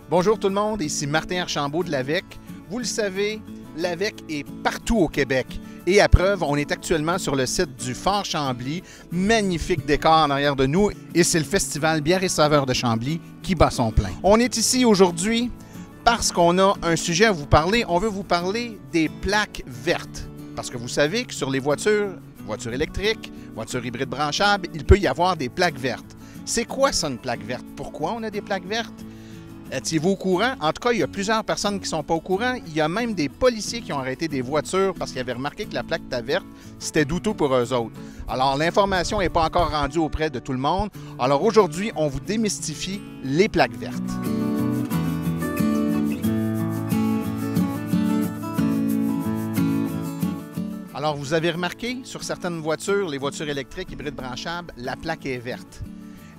Bonjour tout le monde, ici Martin Archambault de l'AVEC. Vous le savez, l'AVEC est partout au Québec. Et à preuve, on est actuellement sur le site du Fort Chambly. Magnifique décor en arrière de nous. Et c'est le festival Bière et Saveurs de Chambly qui bat son plein. On est ici aujourd'hui parce qu'on a un sujet à vous parler. On veut vous parler des plaques vertes. Parce que vous savez que sur les voitures électriques, voitures hybrides branchables, il peut y avoir des plaques vertes. C'est quoi ça, une plaque verte? Pourquoi on a des plaques vertes? Étiez-vous au courant? En tout cas, il y a plusieurs personnes qui ne sont pas au courant. Il y a même des policiers qui ont arrêté des voitures parce qu'ils avaient remarqué que la plaque était verte. C'était douteux pour eux autres. Alors, l'information n'est pas encore rendue auprès de tout le monde. Alors, aujourd'hui, on vous démystifie les plaques vertes. Alors, vous avez remarqué, sur certaines voitures, les voitures électriques, hybrides branchables, la plaque est verte.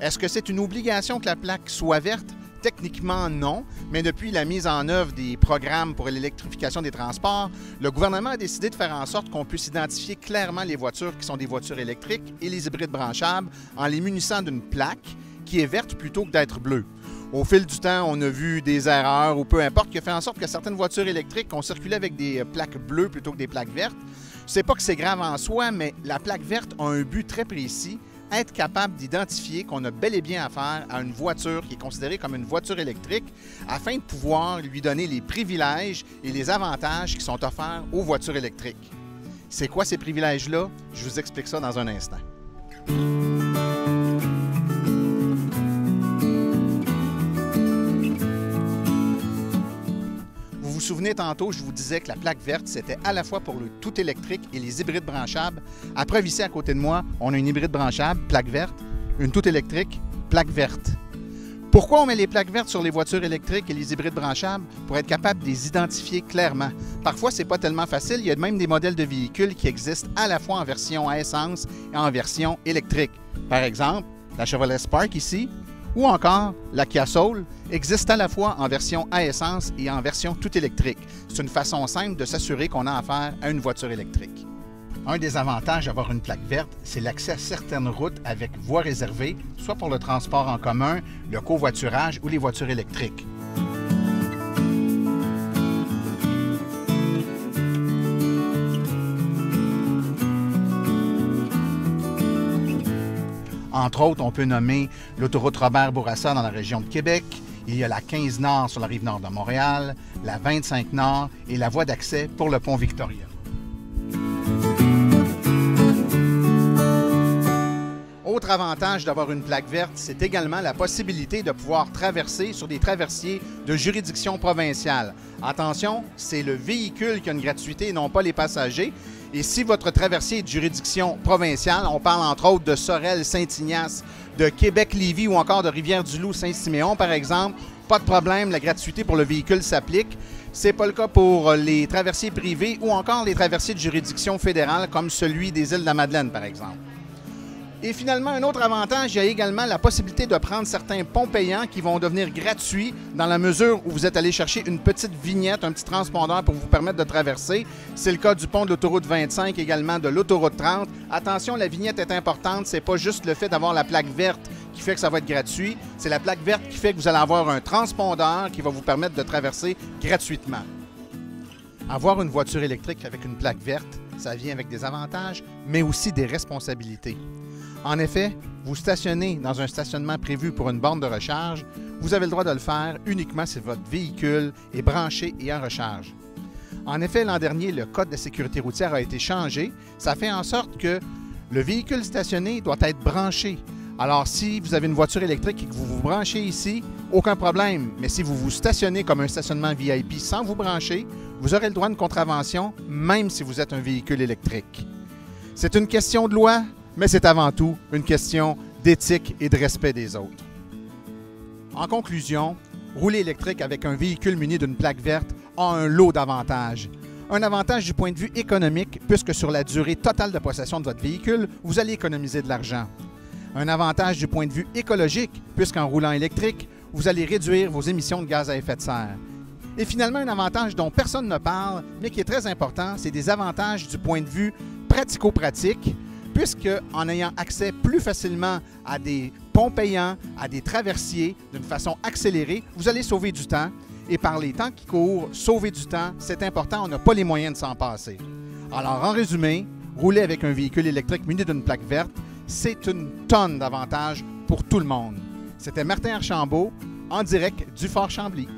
Est-ce que c'est une obligation que la plaque soit verte? Techniquement, non, mais depuis la mise en œuvre des programmes pour l'électrification des transports, le gouvernement a décidé de faire en sorte qu'on puisse identifier clairement les voitures qui sont des voitures électriques et les hybrides branchables en les munissant d'une plaque qui est verte plutôt que d'être bleue. Au fil du temps, on a vu des erreurs ou peu importe qui a fait en sorte que certaines voitures électriques ont circulé avec des plaques bleues plutôt que des plaques vertes. Je ne sais pas que c'est grave en soi, mais la plaque verte a un but très précis, être capable d'identifier qu'on a bel et bien affaire à une voiture qui est considérée comme une voiture électrique afin de pouvoir lui donner les privilèges et les avantages qui sont offerts aux voitures électriques. C'est quoi ces privilèges-là? Je vous explique ça dans un instant. Vous vous souvenez tantôt, je vous disais que la plaque verte, c'était à la fois pour le tout électrique et les hybrides branchables. À preuve, ici, à côté de moi, on a une hybride branchable, plaque verte, une tout électrique, plaque verte. Pourquoi on met les plaques vertes sur les voitures électriques et les hybrides branchables? Pour être capable de les identifier clairement. Parfois, c'est pas tellement facile. Il y a même des modèles de véhicules qui existent à la fois en version à essence et en version électrique. Par exemple, la Chevrolet Spark ici, ou encore la Kia Soul, existe à la fois en version à essence et en version tout électrique. C'est une façon simple de s'assurer qu'on a affaire à une voiture électrique. Un des avantages d'avoir une plaque verte, c'est l'accès à certaines routes avec voies réservées, soit pour le transport en commun, le covoiturage ou les voitures électriques. Entre autres, on peut nommer l'autoroute Robert-Bourassa dans la région de Québec, il y a la 15 Nord sur la rive nord de Montréal, la 25 Nord et la voie d'accès pour le pont Victoria. Autre avantage d'avoir une plaque verte, c'est également la possibilité de pouvoir traverser sur des traversiers de juridiction provinciale. Attention, c'est le véhicule qui a une gratuité et non pas les passagers. Et si votre traversier est de juridiction provinciale, on parle entre autres de Sorel-Saint-Ignace, de Québec-Lévis ou encore de Rivière-du-Loup-Saint-Siméon par exemple, pas de problème, la gratuité pour le véhicule s'applique. Ce n'est pas le cas pour les traversiers privés ou encore les traversiers de juridiction fédérale comme celui des Îles-de-la-Madeleine par exemple. Et finalement, un autre avantage, il y a également la possibilité de prendre certains ponts payants qui vont devenir gratuits dans la mesure où vous êtes allé chercher une petite vignette, un petit transpondeur pour vous permettre de traverser. C'est le cas du pont de l'autoroute 25, également de l'autoroute 30. Attention, la vignette est importante, c'est pas juste le fait d'avoir la plaque verte qui fait que ça va être gratuit, c'est la plaque verte qui fait que vous allez avoir un transpondeur qui va vous permettre de traverser gratuitement. Avoir une voiture électrique avec une plaque verte, ça vient avec des avantages, mais aussi des responsabilités. En effet, vous stationnez dans un stationnement prévu pour une borne de recharge, vous avez le droit de le faire uniquement si votre véhicule est branché et en recharge. En effet, l'an dernier, le Code de sécurité routière a été changé. Ça fait en sorte que le véhicule stationné doit être branché. Alors, si vous avez une voiture électrique et que vous vous branchez ici, aucun problème. Mais si vous vous stationnez comme un stationnement VIP sans vous brancher, vous aurez le droit à une contravention, même si vous êtes un véhicule électrique. C'est une question de loi, mais c'est avant tout une question d'éthique et de respect des autres. En conclusion, rouler électrique avec un véhicule muni d'une plaque verte a un lot d'avantages. Un avantage du point de vue économique, puisque sur la durée totale de possession de votre véhicule, vous allez économiser de l'argent. Un avantage du point de vue écologique, puisqu'en roulant électrique, vous allez réduire vos émissions de gaz à effet de serre. Et finalement, un avantage dont personne ne parle, mais qui est très important, c'est des avantages du point de vue pratico-pratique, puisque en ayant accès plus facilement à des ponts payants, à des traversiers d'une façon accélérée, vous allez sauver du temps. Et par les temps qui courent, sauver du temps, c'est important, on n'a pas les moyens de s'en passer. Alors, en résumé, rouler avec un véhicule électrique muni d'une plaque verte, c'est une tonne d'avantages pour tout le monde. C'était Martin Archambault, en direct du Fort Chambly.